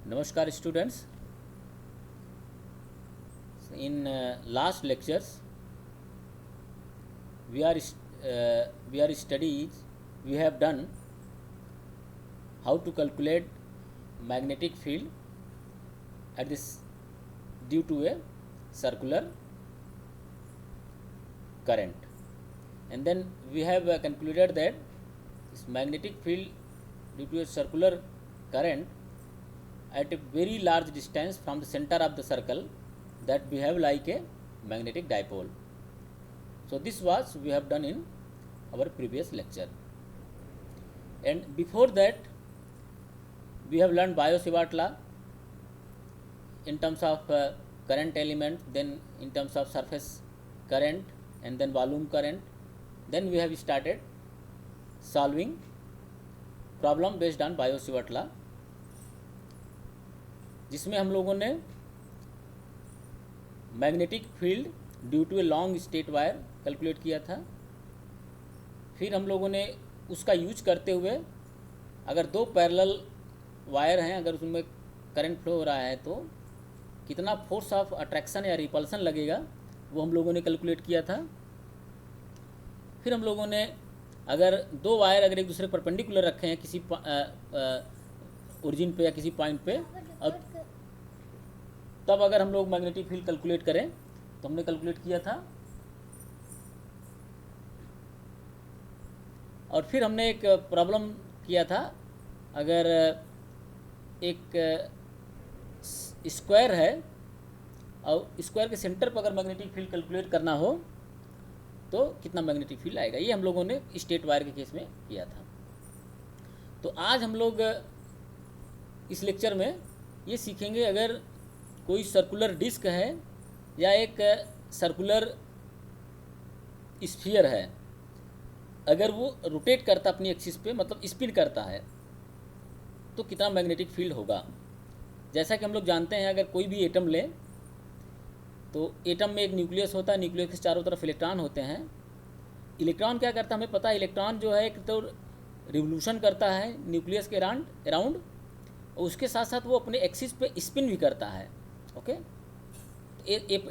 Namaskar students. In last lectures we are studies we have done how to calculate magnetic field at this due to a circular current, and then we have concluded that this magnetic field due to a circular current at a very large distance from the center of the circle that behave like a magnetic dipole. So this was we have done in our previous lecture, and before that we have learned Biot-Savart law in terms of current element, then in terms of surface current, and then volume current. Then we have started solving problem based on Biot-Savart law, जिसमें हम लोगों ने magnetic field due to a long straight wire calculate किया था। फिर हम लोगों ने उसका यूज करते हुए अगर दो पैरेलल वायर हैं, अगर उसमें करंट फ्लो हो रहा है तो कितना फोर्स ऑफ अट्रैक्शन या रिपल्सन लगेगा वो हम लोगों ने कैलकुलेट किया था। फिर हम लोगों ने अगर दो वायर अगर एक दूसरे परपेंडिकुलर रखे हैं किसी ओरिजिन पे या किसी पॉइंट पे, अब तब अगर हम लोग मैग्नेटिक फील्ड कैलकुलेट करें तो हमने कैलकुलेट किया था। और फिर हमने एक प्रॉब्लम किया था, अगर एक स्क्वायर है और स्क्वायर के सेंटर पर अगर मैग्नेटिक फील्ड कैलकुलेट करना हो तो कितना मैग्नेटिक फील्ड आएगा, ये हम लोगों ने स्ट्रेट वायर के केस में किया था। तो आज हम लोग इस लेक्चर में ये सीखेंगे, अगर कोई सर्कुलर डिस्क है या एक सर्कुलर स्फीयर है, अगर वो रोटेट करता अपनी एक्सिस पे, मतलब स्पिन करता है, तो कितना मैग्नेटिक फील्ड होगा। जैसा कि हम लोग जानते हैं, अगर कोई भी एटम लें तो एटम में एक न्यूक्लियस होता है, न्यूक्लियस के चारों तरफ इलेक्ट्रॉन होते हैं। इलेक्ट्रॉन क्या करता है हमें पता है, इलेक्ट्रॉन जो है एक तो रिवोल्यूशन करता है न्यूक्लियस के अराउंड, और उसके साथ साथ वो अपने एक्सिस पे स्पिन भी करता है। ओके,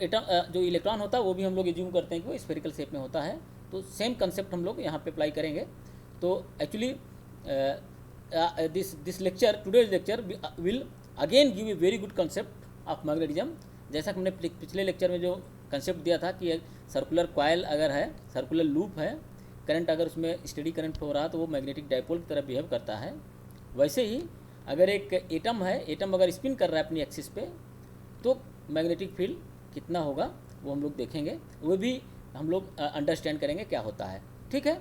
एटम जो इलेक्ट्रॉन होता है वो भी हम लोग एज्यूम करते हैं कि वो स्फेरिकल शेप में होता है, तो सेम कंसेप्ट हम लोग यहाँ पे अप्लाई करेंगे। तो actually this lecture, today's lecture will again give a very good concept of magnetism. जैसा कि हमने पिछले लेक्चर में जो कंसेप्ट दिया था कि सर्कुलर कॉयल अगर है, सर्कुलर लूप है, करंट अगर उसमें स्टेडी करंट हो रहा है तो वो मैग्नेटिक डाइपोल की तरह बिहेव करता है। वैसे ही अगर एक एटम है, एटम अगर स्पिन कर रहा है अपनी एक्सिस पे, तो मैग्नेटिक फील्ड कितना होगा वो हम लोग देखेंगे, वो भी हम लोग अंडरस्टैंड करेंगे क्या होता है। ठीक है,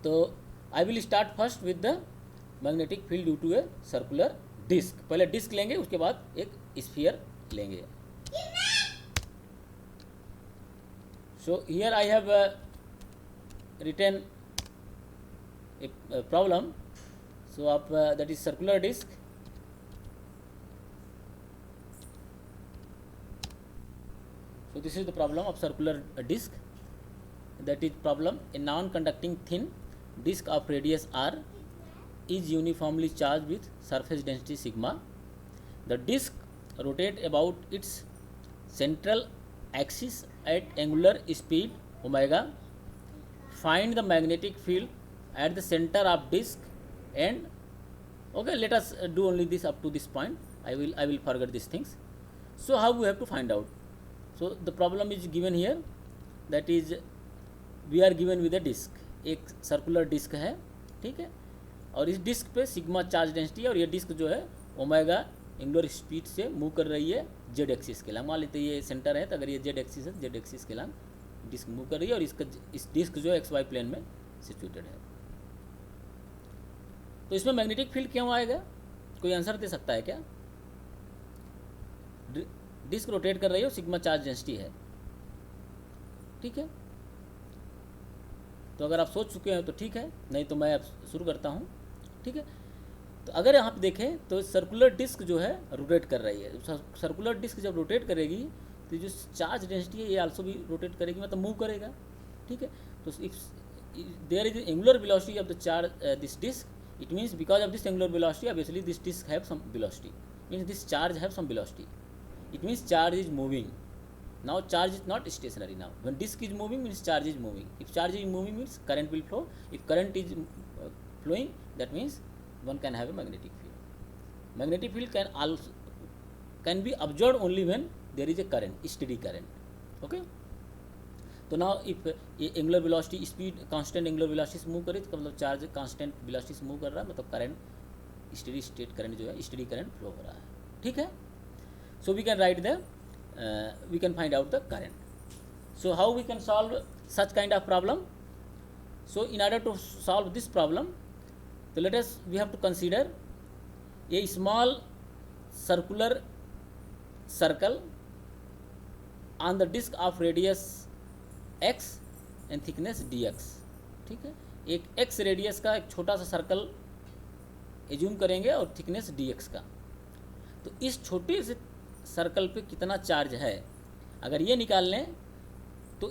तो I will start first with the magnetic field due to a circular disc. पहले डिस्क लेंगे, उसके बाद एक स्फीयर लेंगे। So here I have written a problem, so of that is circular disc. So this is the problem of circular disc. That is problem, a non-conducting thin disc of radius r is uniformly charged with surface density sigma. The disc rotates about its central axis at angular speed omega. Find the magnetic field at the center of disc, and okay, let us do only this up to this point. I will forget these things. So how we have to find out? So the problem is given here, that is we are given with a disc, एक circular disc है, ठीक है, और इस disc पे sigma charge density है, और ये डिस्क जो है ओमेगा एंगुलर स्पीड से मूव कर रही है जेड एक्सिस के लंग। मान लेते ये सेंटर है, तो अगर ये जेड एक्सिस है, जेड एक्सिस के लंग डिस्क मूव कर रही है, और इस डिस्क जो है एक्स वाई प्लेन में सिचुएटेड है। तो इसमें मैग्नेटिक फील्ड क्यों आएगा, कोई आंसर दे सकता है क्या? डिस्क रोटेट कर रही हो, सिग्मा चार्ज डेंसिटी है, ठीक है। तो अगर आप सोच चुके हैं तो ठीक है, नहीं तो मैं अब शुरू करता हूँ, ठीक है। तो अगर यहाँ पे देखें तो सर्कुलर डिस्क जो है रोटेट कर रही है। सर्कुलर डिस्क जब रोटेट करेगी तो जो चार्ज डेंसिटी है ये आल्सो भी रोटेट करेगी, मतलब मूव करेगा, ठीक है। तो if there is angular velocity of the charge this disc, It means because of this angular velocity, obviously this disk have some velocity, means this charge have some velocity. It means charge is moving. Now charge is not stationary. Now when disk is moving means charge is moving. If charge is moving means current will flow. If current is flowing, that means one can have a magnetic field. Magnetic field can be absorbed only when there is a current, steady current. Okay. तो now if angular velocity speed constant angular velocity से move करे तो मतलब charge constant velocity से move कर रहा है, मतलब करंट स्टेडी स्टेट करंट जो है स्टेडी करंट फ्लो हो रहा है. ठीक है. So we can write the we can find out the current. So how we can solve such kind of problem? So in order to solve this problem, so we have to consider a small circular circle on the disk of radius x and thickness dx. ठीक है. एक x radius का एक छोटा सा circle assume करेंगे और thickness dx का. तो इस छोटे से सर्कल पे कितना चार्ज है अगर ये निकाल लें तो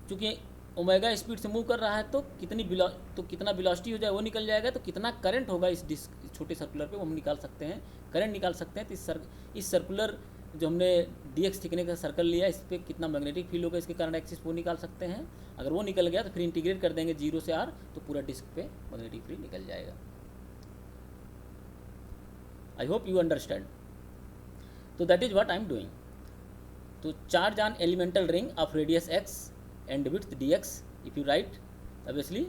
चूँकि ओमेगा स्पीड से मूव कर रहा है तो कितना वेलोसिटी हो जाए वो निकल जाएगा. तो कितना करंट होगा इस डिस्क छोटे सर्कुलर पे वो हम निकाल सकते हैं, करंट निकाल सकते हैं. तो इस सर्कुलर जो हमने dx थिकनेस का सर्कल लिया इस पर कितना मैग्नेटिक फील्ड होगा इसके करंट एक्सिस वो निकाल सकते हैं. अगर वो निकल गया तो फिर इंटीग्रेट कर देंगे 0 से r तो पूरा डिस्क पे मैग्नेटिक फील्ड निकल जाएगा. I hope you understand. So that is what I am doing. So charge on elemental ring of radius x and width dx, if you write, obviously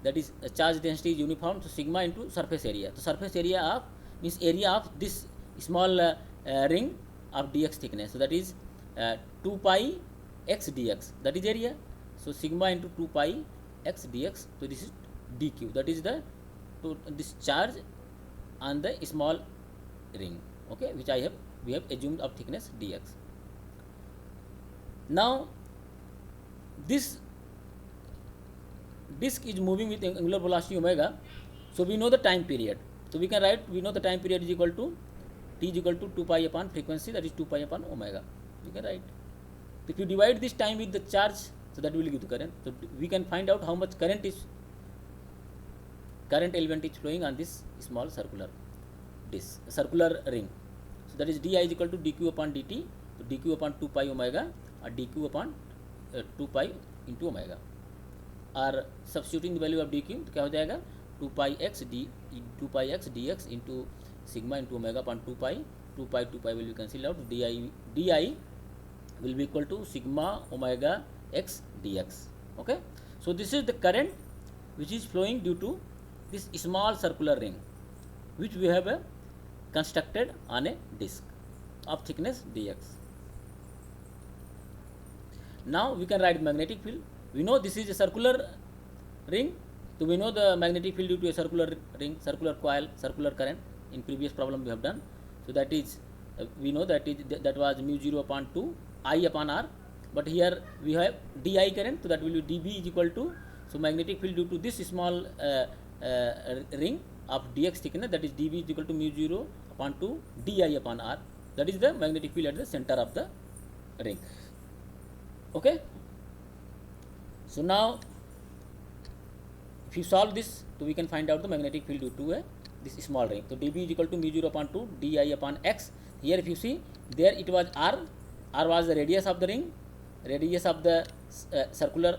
that is charge density is uniform, so sigma into surface area. So surface area of means area of this small ring of dx thickness. So that is 2 pi x dx, that is area. So sigma into 2 pi x dx. So this is dq, that is this charge on the small ring. Okay, which we have assumed of thickness dx. Now this disk is moving with angular velocity omega, so we know the time period. So we can write, we know the time period is equal to t is equal to 2 pi upon frequency, that is 2 pi upon omega. We can write. If you divide this time with the charge, so that will give the current. So we can find out how much current element is flowing on this small circular disk, circular ring. So that is di is equal to dq upon dt. So dq upon 2 pi omega or dq upon 2 pi into omega. और substituting the value of dq तो क्या हो जाएगा 2 pi x dx into sigma into omega upon 2 pi will be cancelled out. di will be equal to sigma omega x dx. Okay. So this is the current which is flowing due to this small circular ring which we have constructed on a disk of thickness dx. Now we can write magnetic field. We know this is a circular ring, so we know the magnetic field due to a circular ring, circular coil, circular current. In previous problem we have done. So that is we know that was mu 0 upon 2 I upon r, but here we have di current, so that will be dB is equal to, so magnetic field due to this small ring of dx thickness, that is dB is equal to mu 0 upon 2 di upon r. That is the magnetic field at the center of the ring. Okay. So now if you solve this, so we can find out the magnetic field due to this small ring. So dB is equal to mu 0 upon 2 di upon x. Here if you see, there it was r was the radius of the ring, radius of the circular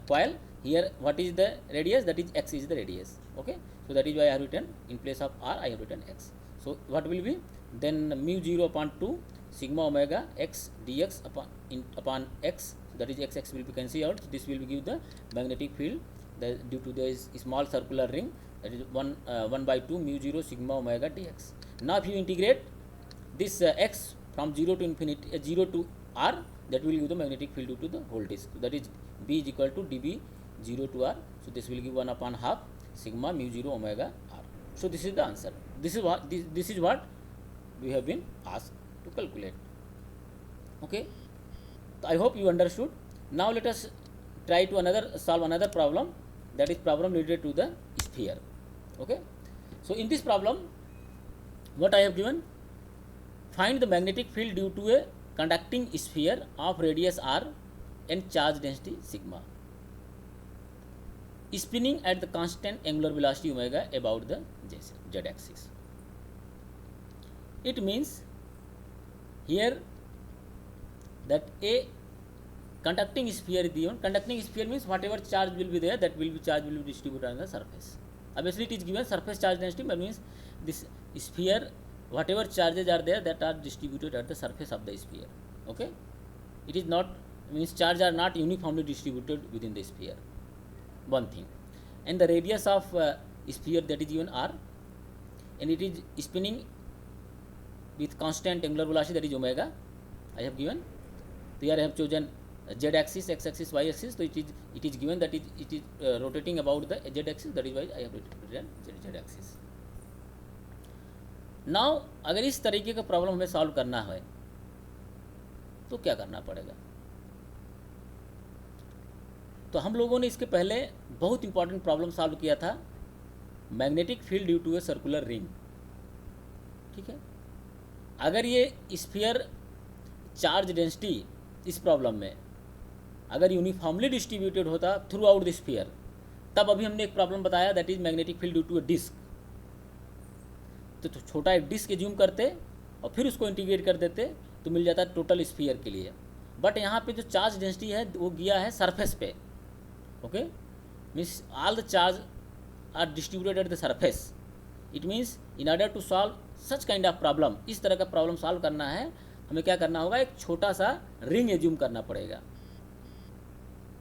coil. Here what is the radius? That is x is the radius. Okay. So that is why I have written in place of r I have written x. So what will be then mu 0 upon 2 sigma omega x dx upon x. So that is x will be cancelled out. So this will give the magnetic field due to this small circular ring, that is 1 by 2 mu 0 sigma omega dx. Now if you integrate this x from 0 to infinity 0 to r, that will give the magnetic field due to the whole disk. So that is b is equal to db 0 to r. So this will give 1 upon half sigma mu 0 omega r. So this is the answer. This is what we have been asked to calculate. Okay. So I hope you understood. Now let us try to solve another problem, that is problem related to the sphere. Okay. So in this problem, what I have given, find the magnetic field due to a conducting sphere of radius r and charge density sigma. spinning at the constant angular velocity omega about the z axis. It means here that a conducting sphere is given. Conducting sphere means whatever charge will be there, that charge will be distributed on the surface. Obviously it is given surface charge density, but means this sphere, whatever charges are there, that are distributed at the surface of the sphere. Okay, it is not, means charges are not uniformly distributed within the sphere. One thing. And the radius of sphere, that is given r, and it is spinning with constant angular velocity, that is omega. I have given. Here I have chosen z axis, x axis, y axis. So it is given that it is rotating about the z axis. That is why I have written z axis. Now अगर इस तरीके का problem हमें solve करना है तो क्या करना पड़ेगा? तो हम लोगों ने इसके पहले बहुत इंपॉर्टेंट प्रॉब्लम सॉल्व किया था, magnetic field due to a circular ring. ठीक है, अगर ये स्फीयर चार्ज डेंसिटी इस प्रॉब्लम में अगर यूनिफॉर्मली डिस्ट्रीब्यूटेड होता थ्रू आउट द स्फीयर, तब अभी हमने एक प्रॉब्लम बताया, that is magnetic field due to a disc. तो छोटा एक डिस्क एज्यूम करते और फिर उसको इंटीग्रेट कर देते तो मिल जाता टोटल स्फीयर के लिए. बट यहाँ पे जो चार्ज डेंसिटी है वो गया है सरफेस पे. Okay, means all the charge are distributed at the surface. It means in order to solve such kind of problem, इस तरह का प्रॉब्लम सॉल्व करना है, हमें क्या करना होगा, एक छोटा सा रिंग एज्यूम करना पड़ेगा.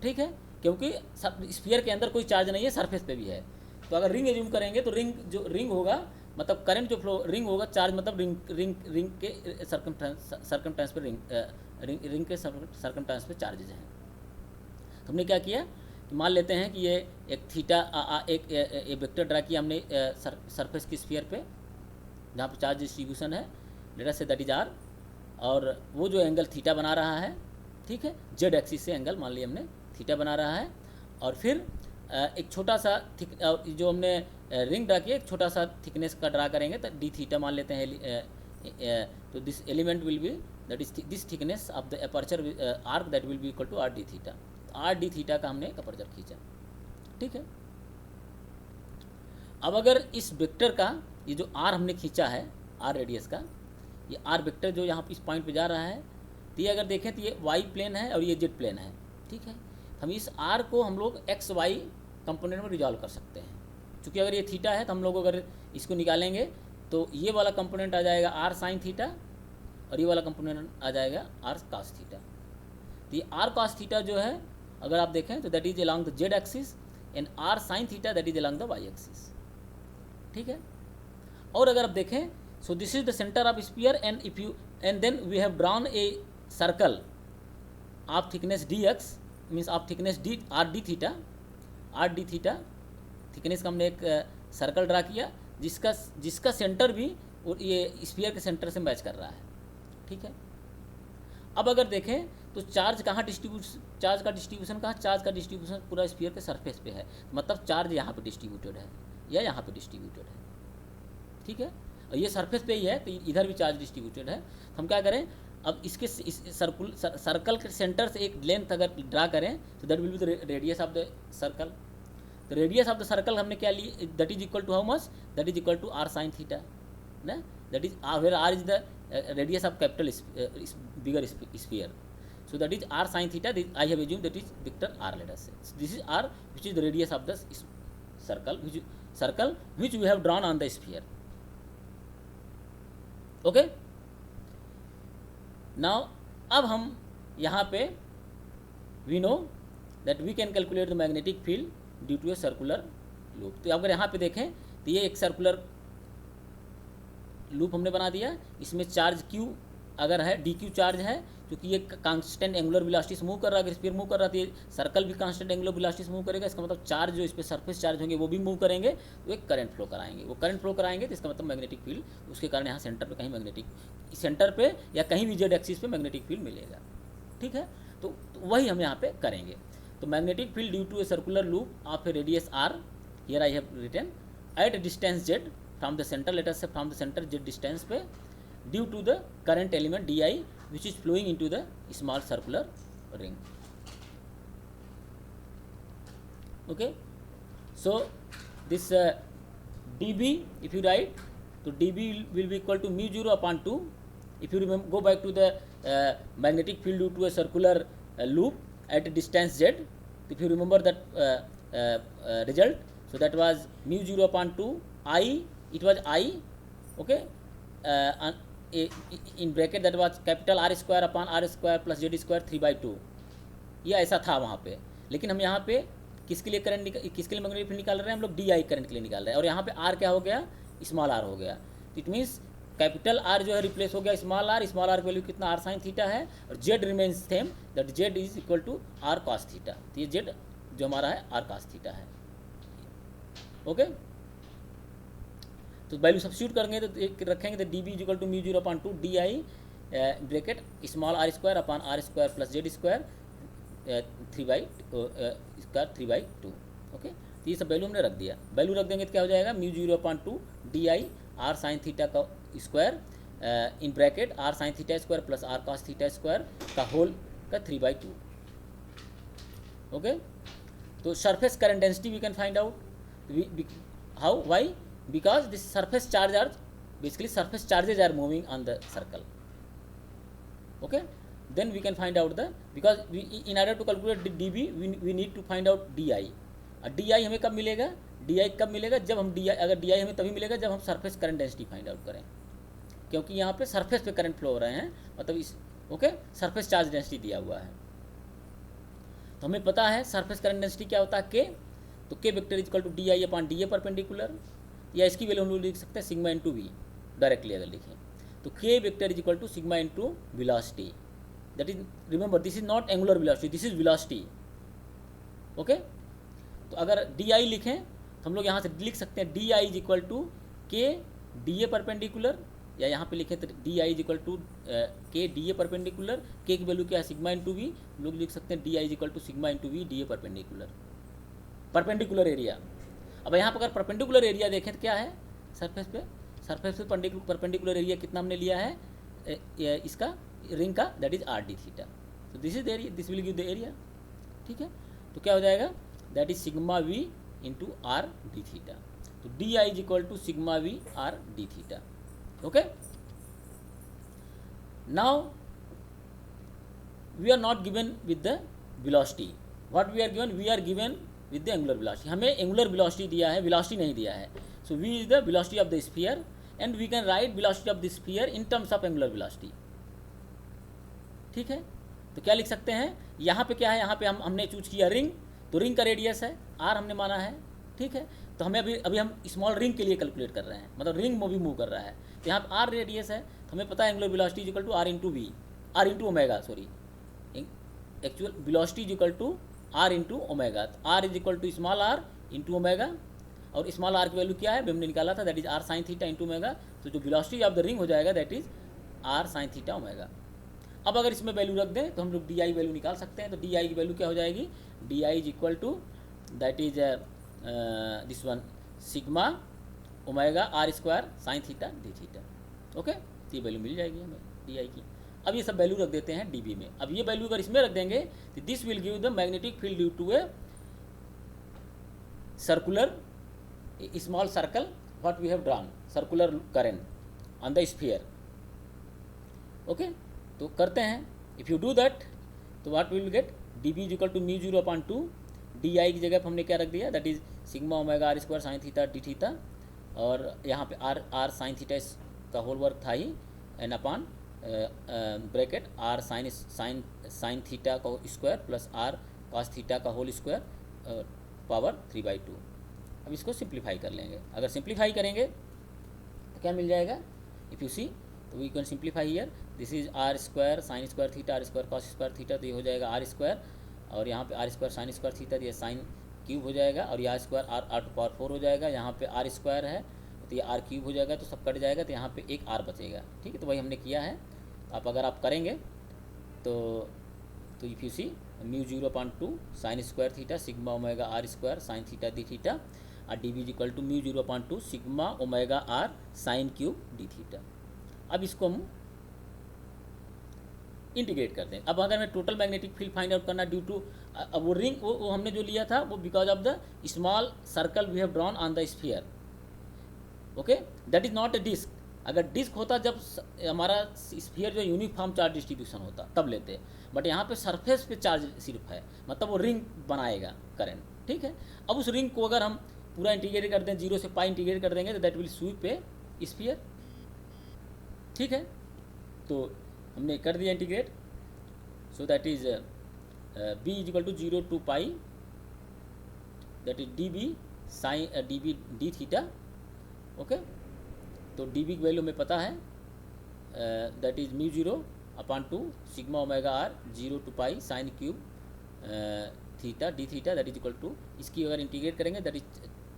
ठीक है, क्योंकि स्फीयर के अंदर कोई चार्ज नहीं है, सरफेस पे भी है. तो अगर रिंग एज्यूम करेंगे तो रिंग होगा, मतलब करंट जो फ्लो, रिंग होगा, चार्ज मतलब रिंग के सर्कमटेंस पे रिंग के सर्कमटेंस पे चार्जेज हैं. तो हमने क्या किया कि मान लेते हैं कि ये एक थीटा एक वेक्टर ड्रा किया हमने सरफेस की स्फीयर पे जहाँ पर चार्ज डिस्ट्रीब्यूशन है, late us say that is are, और वो जो एंगल थीटा बना रहा है, ठीक है, जेड एक्सिस से एंगल मान लिया हमने थीटा बना रहा है. और फिर एक छोटा सा जो हमने रिंग ड्रा किया, एक छोटा सा थिकनेस का ड्रा करेंगे तो डी थीटा मान लेते हैं. तो this element will be, that is this thickness of the aperture arc, that will be equal to R D theta. R D theta का हमने अपर्चर खींचा. ठीक है, अब अगर इस वेक्टर का ये जो आर हमने खींचा है, आर रेडियस का, ये आर वेक्टर जो यहाँ पे इस पॉइंट पे जा रहा है, तो ये अगर देखें तो ये वाई प्लेन है और ये जेड प्लेन है. ठीक है, हम इस आर को हम लोग एक्स वाई कंपोनेंट में रिजॉल्व कर सकते हैं. क्योंकि अगर ये थीटा है तो हम लोग अगर इसको निकालेंगे तो ये वाला कंपोनेंट आ जाएगा आर साइन थीटा और ये वाला कंपोनेंट आ जाएगा आर कॉस थीटा. तो ये आर कॉस थीटा जो है अगर आप देखें तो that is along the Z axis and R sine theta that is along the Y axis. ठीक है, और अगर आप देखें, so this is the centre of sphere and then we have drawn a circle of thickness D X, means of thickness D R D theta thickness का हमने एक circle draw किया जिसका सेंटर भी ये स्फीयर के सेंटर से match कर रहा है. ठीक है, अब अगर देखें तो चार्ज का डिस्ट्रीब्यूशन कहाँ, चार्ज का डिस्ट्रीब्यूशन पूरा स्फीयर के सरफेस पे है, मतलब चार्ज यहाँ पे डिस्ट्रीब्यूटेड है या यहाँ पे डिस्ट्रीब्यूटेड है. ठीक है, और ये सरफेस पे ही है तो इधर भी चार्ज डिस्ट्रीब्यूटेड है. तो हम क्या करें, अब इसके सर्कल के सेंटर से एक लेंथ अगर ड्रा करें तो that will be the radius of the circle. तो रेडियस ऑफ द सर्कल हमने क्या ली, that is equal to how much, that is equal to R sine theta ना, that is where R is the radius of capital bigger sphere. So that is r sin theta. I have assumed that is vector r, let us say. So this is r, which is the radius of the circle which we have drawn on the sphere. Okay. Now अब हम यहाँ पे we know that we can calculate the magnetic field due to a circular loop. तो अगर यहाँ पे देखें तो ये एक सर्कुलर लूप हमने बना दिया. इसमें चार्ज q अगर है डी क्यू चार्ज है, क्योंकि ये कांस्टेंट एंगुलर वेलोसिटी से मूव कर रहा है. अगर स्फीयर मूव कर रहा है तो ये सर्कल भी कांस्टेंट एंगुलर वेलोसिटी से मूव करेगा. इसका मतलब चार्ज जो इस पर सरफेस चार्ज होंगे वो भी मूव करेंगे, तो एक करंट फ्लो कराएंगे. वो करंट फ्लो कराएंगे तो इसका मतलब मैग्नेटिक फील्ड, उसके कारण यहाँ सेंटर पे कहीं मैग्नेटिक, सेंटर पे या कहीं भी जेड एक्सिस पे मैग्नेटिक फील्ड मिलेगा. ठीक है, तो वही हम यहाँ पे करेंगे. तो magnetic field due to a circular loop of a radius R, here I have written at distance Z from the centre, let us say from the centre Z distance पे, due to the current element di which is flowing into the small circular ring. Okay, So this dB, if you write, so dB will be equal to mu 0 upon 2. If you remember, go back to the magnetic field due to a circular loop at a distance z. If you remember that result, so that was mu 0 upon 2 I, it was I, okay, in bracket that was capital R square upon R square plus Z square 3/2. ये ऐसा था वहाँ पे, लेकिन हम यहाँ पे किसके लिए करंट किसके लिए मैग्नेटिक फील्ड निकाल रहे हैं, हम लोग डी आई करंट के लिए निकाल रहे हैं, और यहाँ पे आर क्या हो गया, स्मॉल आर हो गया. इट मीन्स कैपिटल आर जो है रिप्लेस हो गया स्मॉल आर की वैल्यू कितना आर साइन थीटा है, और Z remains same, that Z is equal to R cos theta. तो ये जेड जो हमारा है आर कॉस थीटा है. ओके, तो वैल्यू सब्स्टिट्यूट करेंगे तो रखेंगे तो D B is equal to mu 0 upon 2 D I bracket small R square upon R square plus Z square 3/2. Okay, तो ये सब वैल्यू हमने रख दिया. वैल्यू रख देंगे तो क्या हो जाएगा, mu 0 upon 2 D I R sine theta का square in bracket R sine theta square plus R cos theta square का होल का 3/2. ओके, तो surface current density we can find out. How, why? Because this surface charge are basically surface charges are moving on the circle. Okay, then we can find out the, because we in order to calculate the dB we need to find out di. di हमें कब मिलेगा, di कब मिलेगा, जब हम di, अगर di हमें तभी मिलेगा जब हम surface current density find out करें, क्योंकि यहाँ पे सरफेस पे करंट फ्लो हो रहे हैं, मतलब इस ओके सरफेस चार्ज डेंसिटी दिया हुआ है. तो हमें पता है सरफेस करंट डेंसिटी क्या होता है, के. तो K vector is equal to D I upon D A perpendicular, या इसकी वैल्यू हम लोग लिख सकते हैं सिग्मा इंटू वी. डायरेक्टली अगर लिखें तो K vector is equal to sigma into velocity. That is, remember this is not angular velocity, this is velocity. Okay, तो अगर डी आई लिखें तो हम लोग यहाँ से लिख सकते हैं D I is equal to K D A perpendicular, या यहाँ पे लिखें तो D I is equal to K D A perpendicular. K की वैल्यू क्या है, सिग्मा इंटू वी. हम लोग लिख सकते हैं D I is equal to sigma into V D A perpendicular. Perpendicular area, अब यहाँ पर अगर परपेंडिकुलर एरिया देखें तो क्या है, सरफेस पे परपेंडिकुलर एरिया कितना हमने लिया है इसका रिंग का, that is R D theta. तो this is area, this will give the area. ठीक है, तो क्या हो जाएगा, that is sigma V into R D theta. तो D I is equal to sigma V R D theta. Okay, now we are not given with the velocity. What we are given, we are given with the angular velocity. हमें angular velocity दिया है, velocity नहीं दिया है. So V is the velocity of the sphere and we can write velocity of the sphere in terms of angular velocity. ठीक है, तो क्या लिख सकते हैं, यहाँ पे क्या है, यहाँ पे हमने चूज किया रिंग, तो रिंग का रेडियस है आर हमने माना है. ठीक है, तो हमें अभी हम स्मॉल रिंग के लिए कैलकुलेट कर रहे हैं, मतलब रिंग भी मूव कर रहा है. तो यहाँ पर आर रेडियस है, तो हमें पता है angular velocity is equal to R into V, R into omega, sorry actual velocity is equal to R into omega. R is equal to small R into omega, और स्मॉल आर की value क्या है हमने निकाला था, that is R sine theta into omega. तो जो velocity of the ring हो जाएगा that is R sine theta omega. अब अगर इसमें वैल्यू रख दें तो हम लोग डी आई वैल्यू निकाल सकते हैं. तो डी आई की वैल्यू क्या हो जाएगी, D I is equal to that is this one sigma omega R square sine theta D theta. Okay, तो ये वैल्यू मिल जाएगी हमें डी आई की. अब ये सब वैल्यू रख देते हैं डीबी में. अब ये वैल्यू अगर इसमें रख देंगे तो this will give the magnetic field due to a circular small circle what we have drawn, circular current on the sphere. Okay, तो करते हैं. इफ़ यू डू दैट तो what will get, D B is equal to mu 0 upon 2 D I की जगह पर हमने क्या रख दिया, that is sigma omega R square sine theta D theta, और यहाँ पे आर साइन थीटा का होल वर्क था ही, N upon bracket R sine theta का square plus R cos theta का होल स्क्वायर पावर 3/2. अब इसको सिंप्लीफाई कर लेंगे. अगर सिंप्लीफाई करेंगे तो क्या मिल जाएगा, इफ़ यू सी तो we can simplify here, this is R square sine square theta R square cos square theta, तो ये हो जाएगा आर स्क्वायर, और यहाँ पे R square sine square theta, तो ये साइन क्यूब हो जाएगा, और यहाँ स्क्वायर आर टू पावर 4 हो जाएगा. यहाँ पे आर स्क्वायर है तो ये आर क्यूब हो जाएगा, तो सब कट जाएगा, तो यहाँ पे एक आर बचेगा. ठीक है, तो वही हमने किया है. आप अगर आप करेंगे तो if you see mu 0 upon 2 sine square theta sigma omega R square sine theta D theta, और D B is equal to mu 0 upon 2 sigma omega R sine cube D theta. अब इसको हम इंटीग्रेट कर दें। अब अगर मैं total magnetic field find out करना ड्यू टू, अब वो रिंग वो हमने जो लिया था वो because of the small circle we have drawn on the sphere, okay, that is not a disc. अगर डिस्क होता जब हमारा स्फीयर जो यूनिफॉर्म चार्ज डिस्ट्रीब्यूशन होता तब लेते, बट यहाँ पे सरफेस पे चार्ज सिर्फ है, मतलब वो रिंग बनाएगा करंट, ठीक है। अब उस रिंग को अगर हम पूरा इंटीग्रेट कर दें, 0 से पाई इंटीग्रेट कर देंगे तो that will sweep a sphere, ठीक है। तो हमने कर दिया integrate, so that is b is equal to 0 to pi, that is D B sine D B D theta, okay. तो डी बी की वैल्यू हमें पता है, that is mu 0 upon 2 sigma omega R 0 to pi sine cube theta D theta, that is equal to, इसकी अगर integrate करेंगे that is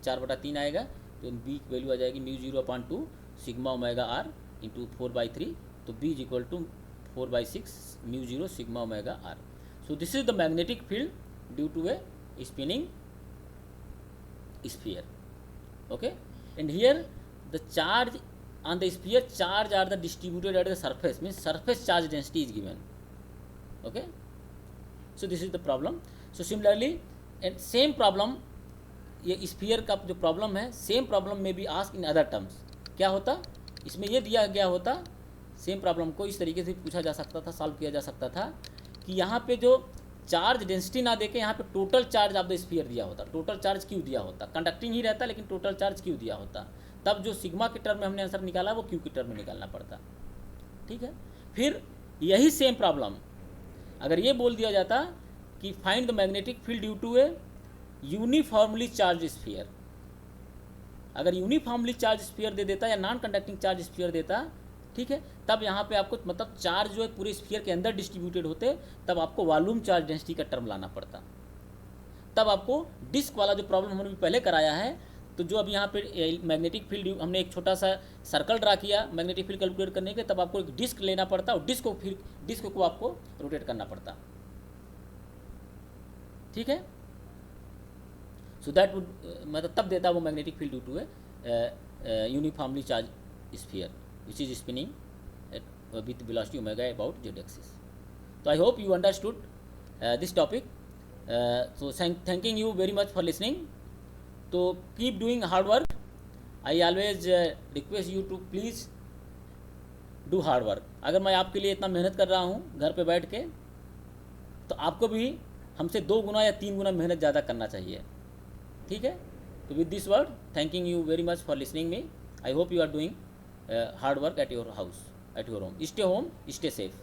4/3 आएगा, तो बी की वैल्यू आ जाएगी mu 0 upon 2 sigma omega R into 4/3, तो B is equal to 4/6 mu 0 sigma omega R. So this is the magnetic field due to a spinning sphere, okay, and here the charge on the sphere charge are the distributed at the surface, means surface charge density is given, okay. So this is the problem. So similarly and same problem, ये sphere का जो problem है same problem may be asked in other terms। क्या होता, इसमें ये दिया गया होता, सेम प्रॉब्लम को इस तरीके से पूछा जा सकता था, सॉल्व किया जा सकता था कि यहाँ पे जो चार्ज डेंसिटी ना देके यहाँ पे total charge of the sphere दिया होता, टोटल चार्ज क्यू दिया होता, कंडक्टिंग ही रहता लेकिन टोटल चार्ज क्यू दिया होता, तब जो सिग्मा के टर्म में हमने आंसर निकाला वो क्यू के टर्म में निकालना पड़ता, ठीक है। फिर यही सेम प्रॉब्लम अगर ये बोल दिया जाता कि find the magnetic field due to a uniformly charge sphere, अगर यूनिफॉर्मली चार्ज स्फीयर दे देता या नॉन कंडक्टिंग चार्ज स्फीयर देता, ठीक है, तब यहाँ पे आपको मतलब चार्ज जो है पूरे स्फीयर के अंदर डिस्ट्रीब्यूटेड होते, तब आपको वॉल्यूम चार्ज डेंसिटी का टर्म लाना पड़ता, तब आपको डिस्क वाला जो प्रॉब्लम हमने पहले कराया है, तो जो अब यहाँ पे मैग्नेटिक फील्ड हमने एक छोटा सा सर्कल ड्रा किया मैग्नेटिक फील्ड कैलकुलेट करने के, तब आपको एक डिस्क लेना पड़ता और डिस्क को आपको रोटेट करना पड़ता, ठीक है। सो दैट वुड मतलब तब देता वो magnetic field due to a uniformly charge sphere which is spinning with velocity omega about z axis. So I hope you understood this topic. So thanking you very much for listening. So keep doing hard work. I always request you to please do hard work. अगर मैं आपके लिए इतना मेहनत कर रहा हूँ घर पे बैठ के, तो आपको भी हमसे 2 गुना या 3 गुना मेहनत ज़्यादा करना चाहिए, ठीक है। तो with this word, thanking you very much for listening me. I hope you are doing hard work at your house, at your home. Stay home, stay safe.